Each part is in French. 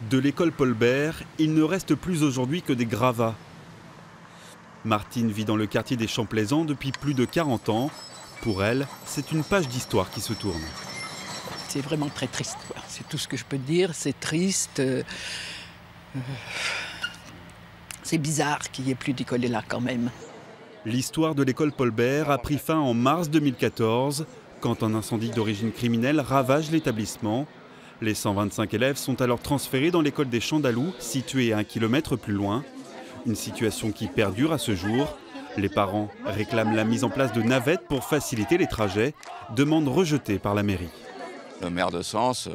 De l'école Paul Bert, il ne reste plus aujourd'hui que des gravats. Martine vit dans le quartier des Champs-Plaisants depuis plus de 40 ans. Pour elle, c'est une page d'histoire qui se tourne. C'est vraiment très triste, quoi. C'est tout ce que je peux dire, c'est triste. C'est bizarre qu'il n'y ait plus d'école là quand même. L'histoire de l'école Paul Bert a pris fin en mars 2014, quand un incendie d'origine criminelle ravage l'établissement. Les 125 élèves sont alors transférés dans l'école des Champs-d'Alou, située à 1 kilomètre plus loin. Une situation qui perdure à ce jour. Les parents réclament la mise en place de navettes pour faciliter les trajets, demande rejetée par la mairie. Le maire de Sens,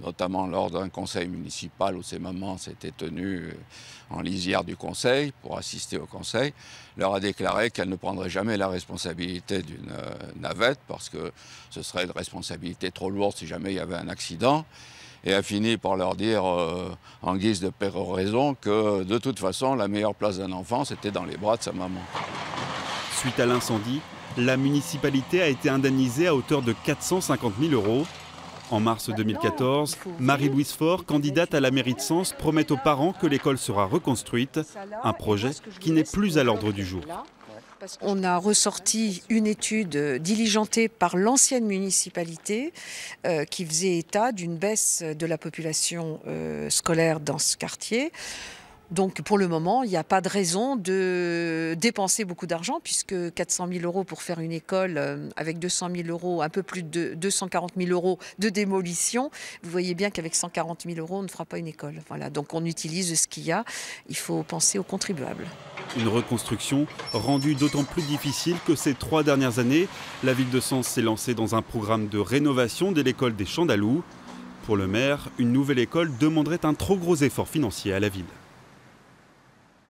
notamment lors d'un conseil municipal où ces mamans s'étaient tenues en lisière du conseil pour assister au conseil, leur a déclaré qu'elle ne prendrait jamais la responsabilité d'une navette parce que ce serait une responsabilité trop lourde si jamais il y avait un accident. Et a fini par leur dire, en guise de péroraison, que de toute façon, la meilleure place d'un enfant, c'était dans les bras de sa maman. Suite à l'incendie, la municipalité a été indemnisée à hauteur de 450 000 €. En mars 2014, Marie-Louise Faure, candidate à la mairie de Sens, promet aux parents que l'école sera reconstruite, un projet qui n'est plus à l'ordre du jour. On a ressorti une étude diligentée par l'ancienne municipalité qui faisait état d'une baisse de la population scolaire dans ce quartier. Donc pour le moment, il n'y a pas de raison de dépenser beaucoup d'argent puisque 400 000 € pour faire une école avec 200 000 €, un peu plus de 240 000 € de démolition, vous voyez bien qu'avec 140 000 € on ne fera pas une école. Voilà, donc on utilise ce qu'il y a, il faut penser aux contribuables. Une reconstruction rendue d'autant plus difficile que ces 3 dernières années, la ville de Sens s'est lancée dans un programme de rénovation de l'école des Champs-d'Alou. Pour le maire, une nouvelle école demanderait un trop gros effort financier à la ville.